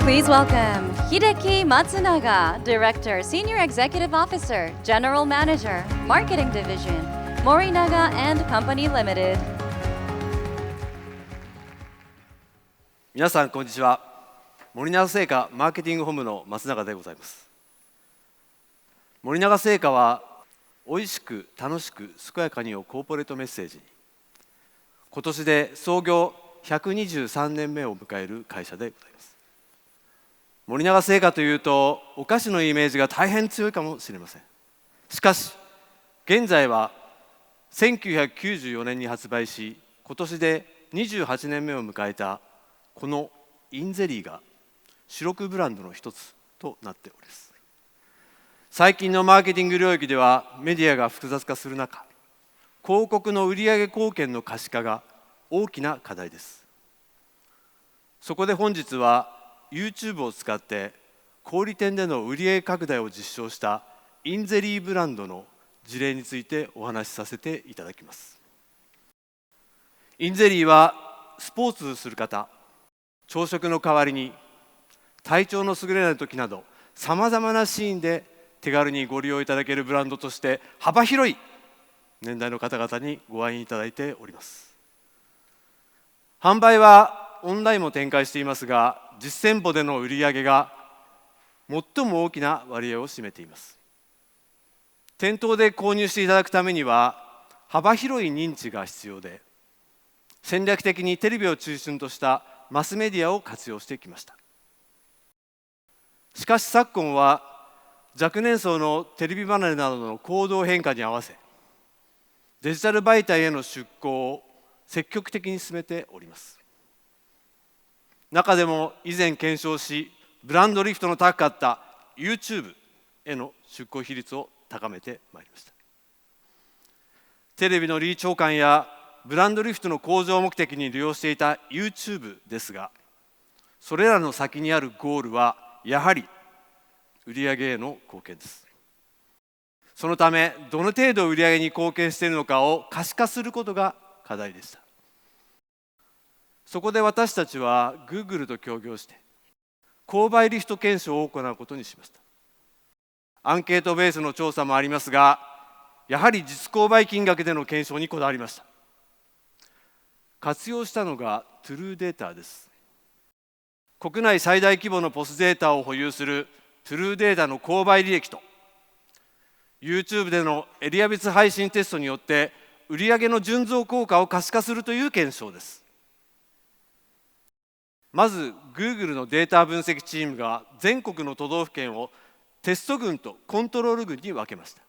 Please welcome Hideki Matsunaga, Director, Senior Executive Officer, General Manager, Marketing Division, Morinaga and Company Limited. 皆さんこんにちは。森永製菓マーケティング本部の松永でございます。森永製菓はおいしく楽しく健やかにをコーポレートメッセージに、今年で創業123年目を迎える会社でございます。森永製菓というとお菓子のイメージが大変強いかもしれません。しかし現在は1994年に発売し、今年で28年目を迎えたこのインゼリーが主力ブランドの一つとなっております。最近のマーケティング領域ではメディアが複雑化する中、広告の売上貢献の可視化が大きな課題です。そこで本日はYouTube を使って小売店での売上拡大を実証したインゼリーブランドの事例についてお話しさせていただきます。インゼリーはスポーツする方、朝食の代わりに、体調の優れない時などさまざまなシーンで手軽にご利用いただけるブランドとして幅広い年代の方々にご愛飲いただいております。販売はオンラインも展開していますが、実店舗での売り上げが最も大きな割合を占めています。店頭で購入していただくためには幅広い認知が必要で、戦略的にテレビを中心としたマスメディアを活用してきました。しかし昨今は若年層のテレビ離れなどの行動変化に合わせ、デジタル媒体への出向を積極的に進めております。中でも以前検証し、ブランドリフトの高かった YouTube への出向比率を高めてまいりました。テレビのリーチ補完やブランドリフトの向上目的に利用していた YouTube ですが、それらの先にあるゴールはやはり売上への貢献です。そのためどの程度売上に貢献しているのかを可視化することが課題でした。そこで私たちは Google と協業して購買リフト検証を行うことにしました。アンケートベースの調査もありますが、やはり実購買金額での検証にこだわりました。活用したのが True Data です。国内最大規模のポスデータを保有する True Data の購買履歴と YouTube でのエリア別配信テストによって売上の純増効果を可視化するという検証です。まず Google のデータ分析チームが全国の都道府県をテスト群とコントロール群に分けました。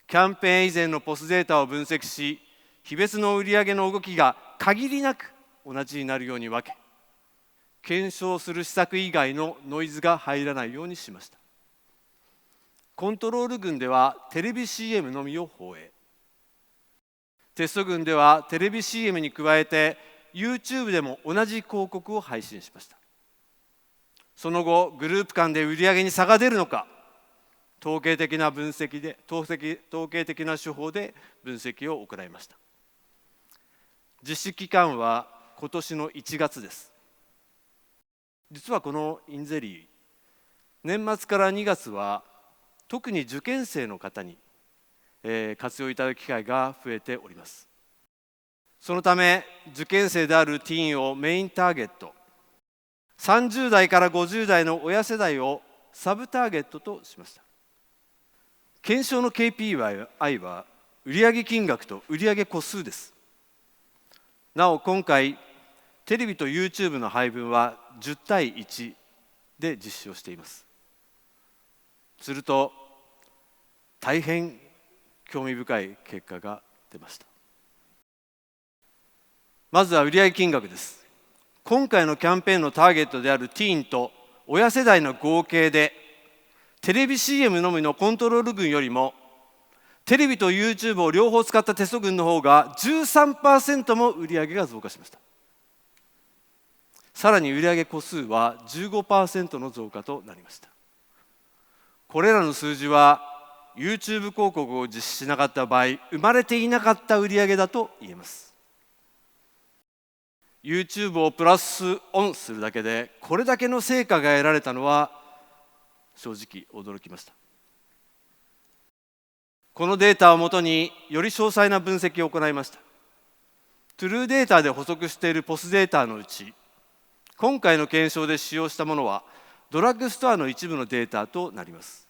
キャンペーン以前のポスデータを分析し、日別の売上の動きが限りなく同じになるように分け、検証する施策以外のノイズが入らないようにしました。コントロール群ではテレビ CM のみを放映、テスト群ではテレビ CM に加えてYouTube でも同じ広告を配信しました。その後、グループ間で売上に差が出るのか、統計的な手法で分析を行いました。実施期間は今年の1月です。実はこのインゼリー、年末から2月は特に受験生の方に活用いただく機会が増えております。そのため受験生であるティーンをメインターゲット、30代から50代の親世代をサブターゲットとしました。検証の KPI は売上金額と売上個数です。なお今回テレビと YouTube の配分は10対1で実施をしています。すると大変興味深い結果が出ました。まずは売上金額です。今回のキャンペーンのターゲットであるティーンと親世代の合計でテレビ CM のみのコントロール群よりもテレビと YouTube を両方使ったテスト群の方が 13% も売上が増加しました。さらに売上個数は 15% の増加となりました。これらの数字は YouTube 広告を実施しなかった場合生まれていなかった売上だと言えます。YouTube をプラスオンするだけでこれだけの成果が得られたのは正直驚きました。このデータをもとにより詳細な分析を行いました。トゥルーデータで補足しているポスデータのうち、今回の検証で使用したものはドラッグストアの一部のデータとなります。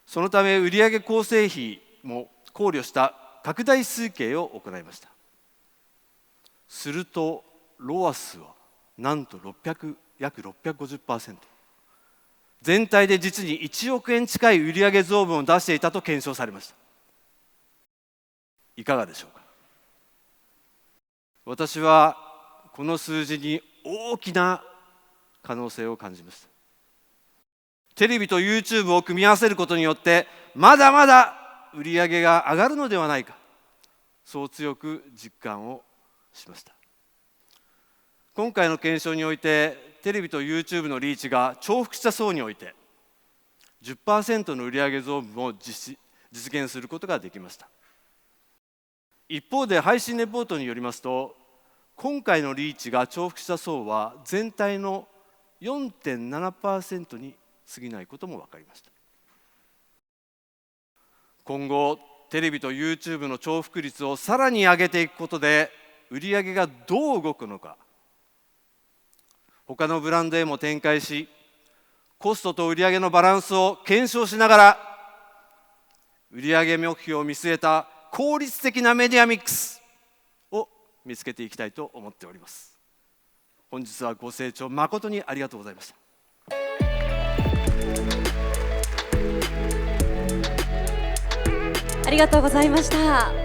そのため売上構成比も考慮した拡大推計を行いました。するとロアスはなんと約 650%、 全体で実に1億円近い売上増分を出していたと検証されました。いかがでしょうか。私はこの数字に大きな可能性を感じました。テレビと YouTube を組み合わせることによってまだまだ売上が上がるのではないか、そう強く実感をしました。今回の検証においてテレビと YouTube のリーチが重複した層において 10% の売上増分を実現することができました。一方で配信レポートによりますと、今回のリーチが重複した層は全体の 4.7% に過ぎないことも分かりました。今後テレビと YouTube の重複率をさらに上げていくことで売上がどう動くのか、他のブランドへも展開し、コストと売上のバランスを検証しながら売上目標を見据えた効率的なメディアミックスを見つけていきたいと思っております。本日はご清聴誠にありがとうございました。ありがとうございました。